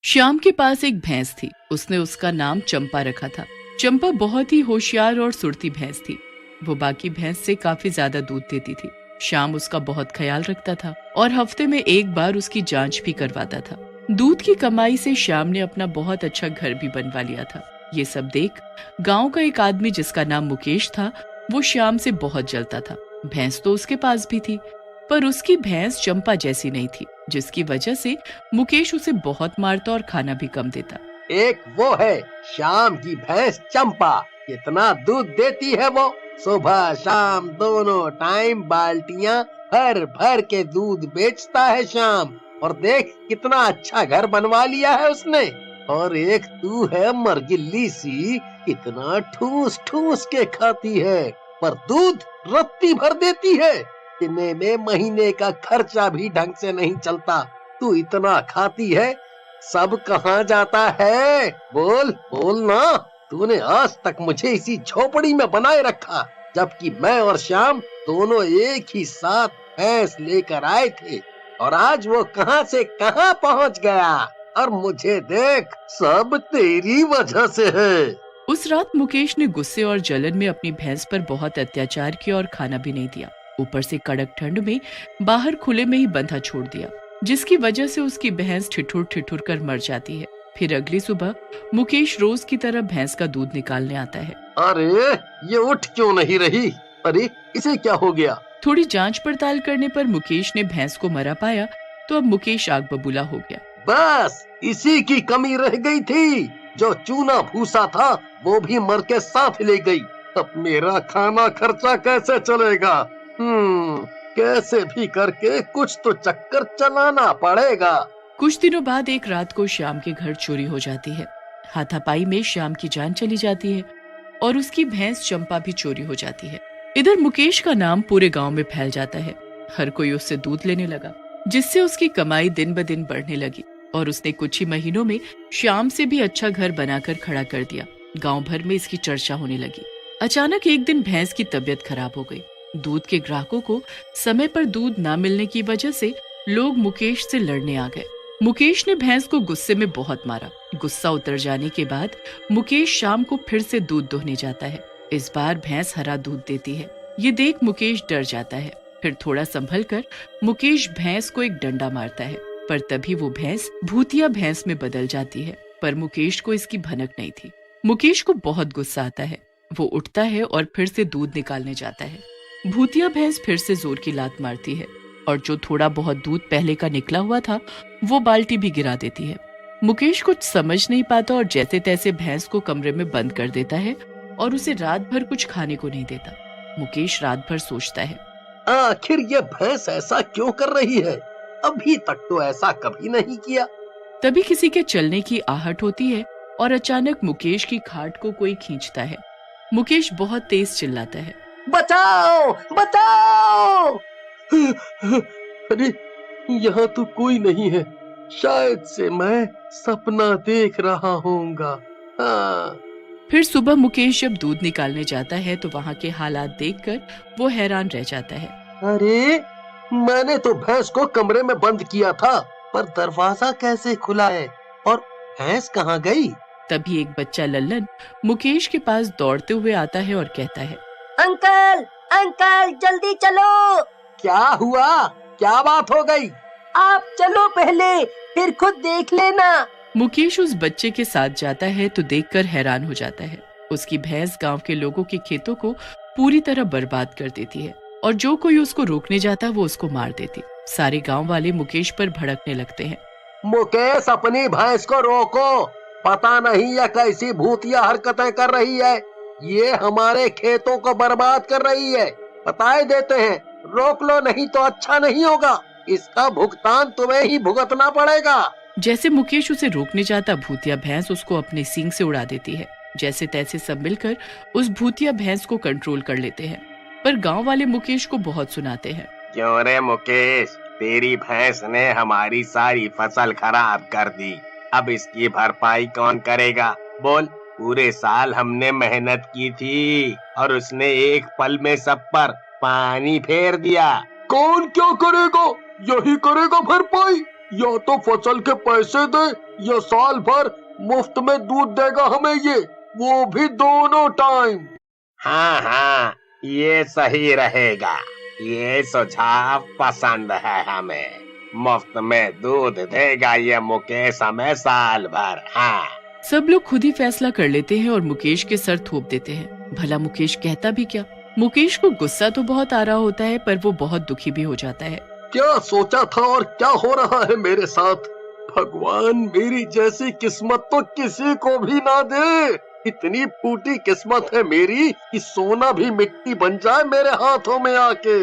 श्याम के पास एक भैंस थी। उसने उसका नाम चंपा रखा था। चंपा बहुत ही होशियार और सुरती भैंस थी। वो बाकी भैंस से काफी ज्यादा दूध देती थी। श्याम उसका बहुत ख्याल रखता था और हफ्ते में एक बार उसकी जांच भी करवाता था। दूध की कमाई से श्याम ने अपना बहुत अच्छा घर भी बनवा लिया था। ये सब देख गांव का एक आदमी जिसका नाम मुकेश था, वो श्याम से बहुत जलता था। भैंस तो उसके पास भी थी, पर उसकी भैंस चंपा जैसी नहीं थी, जिसकी वजह से मुकेश उसे बहुत मारता और खाना भी कम देता। एक वो है श्याम की भैंस चंपा, कितना दूध देती है वो। सुबह शाम दोनों टाइम बाल्टियां भर भर के दूध बेचता है श्याम। और देख कितना अच्छा घर बनवा लिया है उसने। और एक तू है मरगिल्ली सी, इतना ठूस ठूस के खाती है, पर दूध रत्ती भर देती है। इतने में महीने का खर्चा भी ढंग से नहीं चलता। तू इतना खाती है, सब कहाँ जाता है? बोल बोल ना। तूने आज तक मुझे इसी झोपड़ी में बनाए रखा, जबकि मैं और श्याम दोनों एक ही साथ भैंस लेकर आए थे। और आज वो कहाँ से कहाँ पहुँच गया। और मुझे देख, सब तेरी वजह से है। उस रात मुकेश ने गुस्से और जलन में अपनी भैंस पर बहुत अत्याचार किया और खाना भी नहीं दिया। ऊपर से कड़क ठंड में बाहर खुले में ही बंधा छोड़ दिया, जिसकी वजह से उसकी भैंस ठिठुर ठिठुर कर मर जाती है। फिर अगली सुबह मुकेश रोज की तरह भैंस का दूध निकालने आता है। अरे ये उठ क्यों नहीं रही? अरे इसे क्या हो गया? थोड़ी जांच पड़ताल करने पर मुकेश ने भैंस को मरा पाया, तो अब मुकेश आग बबूला हो गया। बस इसी की कमी रह गई थी। जो चूना भूसा था वो भी मर के साथ ले गई। अब मेरा खाना खर्चा कैसे चलेगा? कैसे भी करके कुछ तो चक्कर चलाना पड़ेगा। कुछ दिनों बाद एक रात को श्याम के घर चोरी हो जाती है। हाथापाई में श्याम की जान चली जाती है और उसकी भैंस चंपा भी चोरी हो जाती है। इधर मुकेश का नाम पूरे गांव में फैल जाता है। हर कोई उससे दूध लेने लगा, जिससे उसकी कमाई दिन ब दिन बढ़ने लगी और उसने कुछ ही महीनों में श्याम से भी अच्छा घर बनाकर खड़ा कर दिया। गांव भर में इसकी चर्चा होने लगी। अचानक एक दिन भैंस की तबीयत खराब हो गई। दूध के ग्राहकों को समय पर दूध न मिलने की वजह से लोग मुकेश से लड़ने आ गए। मुकेश ने भैंस को गुस्से में बहुत मारा। गुस्सा उतर जाने के बाद मुकेश शाम को फिर से दूध दोहने जाता है। इस बार भैंस हरा दूध देती है। ये देख मुकेश डर जाता है। फिर थोड़ा संभल कर मुकेश भैंस को एक डंडा मारता है, पर तभी वो भैंस भूतिया भैंस में बदल जाती है। पर मुकेश को इसकी भनक नहीं थी। मुकेश को बहुत गुस्सा आता है। वो उठता है और फिर से दूध निकालने जाता है। भूतिया भैंस फिर से जोर की लात मारती है और जो थोड़ा बहुत दूध पहले का निकला हुआ था वो बाल्टी भी गिरा देती है। मुकेश कुछ समझ नहीं पाता और जैसे तैसे भैंस को कमरे में बंद कर देता है और उसे रात भर कुछ खाने को नहीं देता। मुकेश रात भर सोचता है, आखिर ये भैंस ऐसा क्यों कर रही है? अभी तक तो ऐसा कभी नहीं किया। तभी किसी के चलने की आहट होती है और अचानक मुकेश की खाट को कोई खींचता है। मुकेश बहुत तेज चिल्लाता है, बचाओ बचाओ। अरे यहाँ तो कोई नहीं है। शायद से मैं सपना देख रहा होऊंगा। हाँ। फिर सुबह मुकेश जब दूध निकालने जाता है तो वहाँ के हालात देखकर वो हैरान रह जाता है। अरे मैंने तो भैंस को कमरे में बंद किया था, पर दरवाजा कैसे खुला है और भैंस कहाँ गई? तभी एक बच्चा लल्लन मुकेश के पास दौड़ते हुए आता है और कहता है, अंकल अंकल जल्दी चलो। क्या हुआ? क्या बात हो गई? आप चलो पहले, फिर खुद देख लेना। मुकेश उस बच्चे के साथ जाता है तो देखकर हैरान हो जाता है। उसकी भैंस गांव के लोगों के खेतों को पूरी तरह बर्बाद कर देती है और जो कोई उसको रोकने जाता वो उसको मार देती। सारे गांव वाले मुकेश पर भड़कने लगते हैं। मुकेश अपनी भैंस को रोको। पता नहीं यह कैसी भूतिया हरकतें कर रही है। ये हमारे खेतों को बर्बाद कर रही है। बताए देते हैं, रोक लो नहीं तो अच्छा नहीं होगा। इसका भुगतान तुम्हें ही भुगतना पड़ेगा। जैसे मुकेश उसे रोकने जाता, भूतिया भैंस उसको अपने सींग से उड़ा देती है। जैसे तैसे सब मिलकर उस भूतिया भैंस को कंट्रोल कर लेते हैं, पर गांव वाले मुकेश को बहुत सुनाते हैं। क्यों रे मुकेश, तेरी भैंस ने हमारी सारी फसल खराब कर दी। अब इसकी भरपाई कौन करेगा? बोल। पूरे साल हमने मेहनत की थी और उसने एक पल में सब पर पानी फेर दिया। कौन क्या करेगा? यही करेगा भरपाई। या तो फसल के पैसे दे या साल भर मुफ्त में दूध देगा हमें ये, वो भी दोनों टाइम। हाँ हाँ, ये सही रहेगा। ये सुझाव पसंद है हमें। मुफ्त में दूध देगा ये मुकेश हमें साल भर। हाँ। सब लोग खुद ही फैसला कर लेते हैं और मुकेश के सर थोप देते हैं। भला मुकेश कहता भी क्या? मुकेश को गुस्सा तो बहुत आ रहा होता है, पर वो बहुत दुखी भी हो जाता है। क्या सोचा था और क्या हो रहा है मेरे साथ? भगवान मेरी जैसी किस्मत तो किसी को भी ना दे। इतनी फूटी किस्मत है मेरी कि सोना भी मिट्टी बन जाए मेरे हाथों में आके।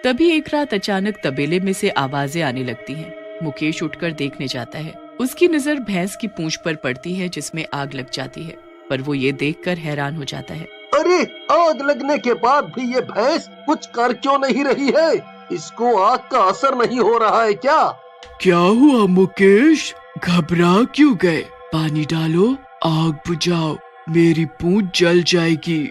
तभी एक रात अचानक तबेले में से आवाजें आने लगती हैं। मुकेश उठकर देखने जाता है। उसकी नजर भैंस की पूंछ पर पड़ती है जिसमें आग लग जाती है, पर वो ये देखकर हैरान हो जाता है। अरे, आग लगने के बाद भी ये भैंस कुछ कर क्यों नहीं रही है? इसको आग का असर नहीं हो रहा है क्या? क्या हुआ मुकेश? घबरा क्यों गए? पानी डालो, आग बुझाओ, मेरी पूंछ जल जाएगी।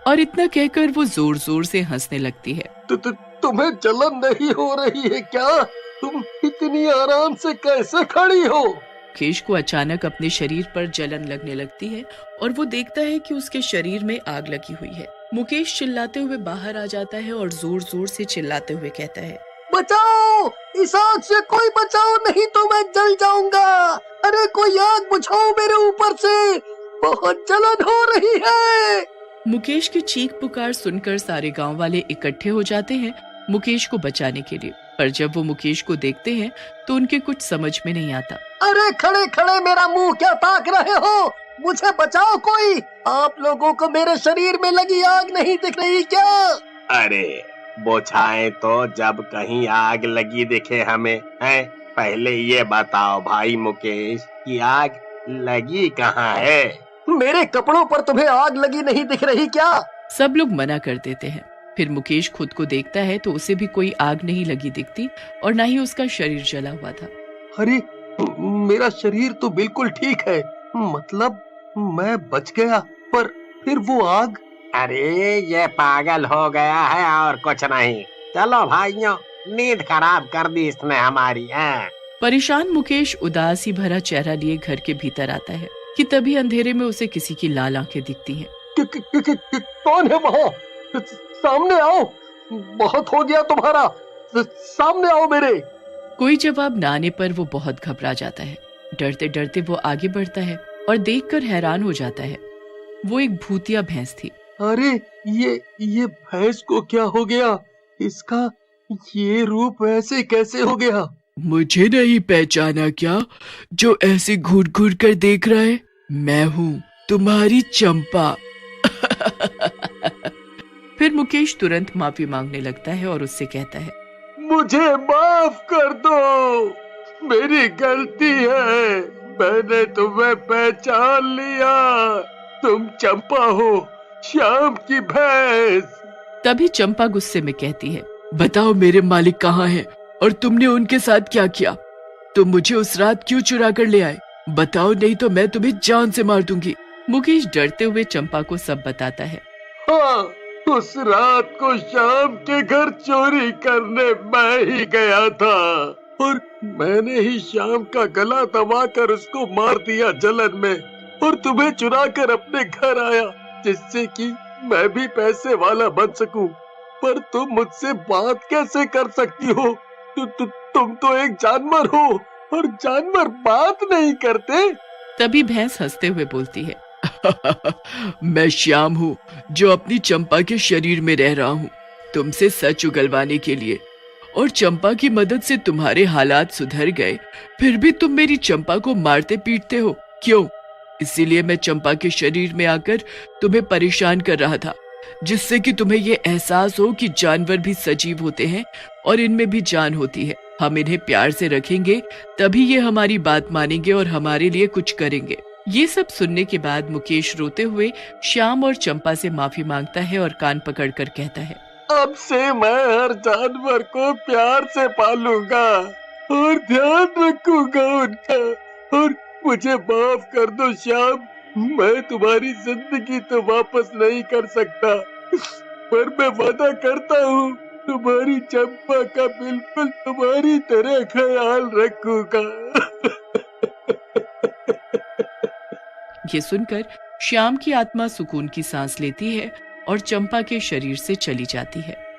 और इतना कहकर वो जोर जोर से हंसने लगती है। तुम्हें जलन नहीं हो रही है क्या? तुम इतनी आराम से कैसे खड़ी हो? मुकेश को अचानक अपने शरीर पर जलन लगने लगती है और वो देखता है कि उसके शरीर में आग लगी हुई है। मुकेश चिल्लाते हुए बाहर आ जाता है और जोर जोर से चिल्लाते हुए कहता है, बचाओ! इस आग से कोई बचाओ, नहीं तो मैं जल जाऊंगा। अरे कोई आग बुझाओ मेरे ऊपर से, बहुत जलन हो रही है। मुकेश की चीख पुकार सुनकर सारे गांव वाले इकट्ठे हो जाते हैं मुकेश को बचाने के लिए। पर जब वो मुकेश को देखते हैं तो उनके कुछ समझ में नहीं आता। अरे खड़े खड़े मेरा मुंह क्या ताक रहे हो? मुझे बचाओ कोई। आप लोगों को मेरे शरीर में लगी आग नहीं दिख रही क्या? अरे बुझाएं तो जब कहीं आग लगी दिखे हमें, हैं? पहले ये बताओ भाई मुकेश कि आग लगी कहाँ है? मेरे कपड़ों पर तुम्हें आग लगी नहीं दिख रही क्या? सब लोग मना कर देते हैं। फिर मुकेश खुद को देखता है तो उसे भी कोई आग नहीं लगी दिखती और न ही उसका शरीर जला हुआ था। अरे मेरा शरीर तो बिल्कुल ठीक है, मतलब मैं बच गया, पर फिर वो आग। अरे ये पागल हो गया है और कुछ नहीं। चलो भाइयों, नींद खराब कर दी इसने हमारी। परेशान मुकेश उदासी भरा चेहरा लिए घर के भीतर आता है कि तभी अंधेरे में उसे किसी की लाल आंखें दिखती हैं। कौन है वहाँ? सामने आओ, बहुत हो गया तुम्हारा, सामने आओ मेरे। कोई जवाब न आने पर वो बहुत घबरा जाता है। डरते डरते वो आगे बढ़ता है और देखकर हैरान हो जाता है। वो एक भूतिया भैंस थी। अरे ये भैंस को क्या हो गया? इसका ये रूप ऐसे कैसे हो गया? मुझे नहीं पहचाना क्या, जो ऐसे घूर घूर कर देख रहा है? मैं हूँ तुम्हारी चंपा। फिर मुकेश तुरंत माफी मांगने लगता है और उससे कहता है, मुझे माफ कर दो, मेरी गलती है, मैंने तुम्हें पहचान लिया, तुम चंपा हो, श्याम की भैंस। तभी चंपा गुस्से में कहती है, बताओ मेरे मालिक कहाँ हैं और तुमने उनके साथ क्या किया? तुम मुझे उस रात क्यों चुरा कर ले आए? बताओ, नहीं तो मैं तुम्हें जान से मार दूंगी। मुकेश डरते हुए चंपा को सब बताता है। हाँ, उस रात को श्याम के घर चोरी करने मैं ही गया था और मैंने ही श्याम का गला दबाकर उसको मार दिया जलन में, और तुम्हें चुरा कर अपने घर आया जिससे कि मैं भी पैसे वाला बन सकूं। पर तुम मुझसे बात कैसे कर सकती हो? तुम तो एक जानवर हो और जानवर बात नहीं करते। तभी भैंस हंसते हुए बोलती है, मैं श्याम हूँ जो अपनी चंपा के शरीर में रह रहा हूँ तुमसे सच उगलवाने के लिए, और चंपा की मदद से तुम्हारे हालात सुधर गए, फिर भी तुम मेरी चंपा को मारते पीटते हो क्यों? इसीलिए मैं चंपा के शरीर में आकर तुम्हें परेशान कर रहा था, जिससे कि तुम्हें ये एहसास हो कि जानवर भी सजीव होते हैं और इनमें भी जान होती है। हम इन्हें प्यार से रखेंगे तभी ये हमारी बात मानेंगे और हमारे लिए कुछ करेंगे। ये सब सुनने के बाद मुकेश रोते हुए श्याम और चंपा से माफी मांगता है और कान पकड़कर कहता है, अब से मैं हर जानवर को प्यार से पालूंगा और ध्यान रखूंगा उनका, और मुझे माफ कर दो श्याम, मैं तुम्हारी जिंदगी तो वापस नहीं कर सकता, पर मैं वादा करता हूँ तुम्हारी चंपा का बिल्कुल तुम्हारी तरह ख्याल रखूंगा। ये सुनकर श्याम की आत्मा सुकून की सांस लेती है और चंपा के शरीर से चली जाती है।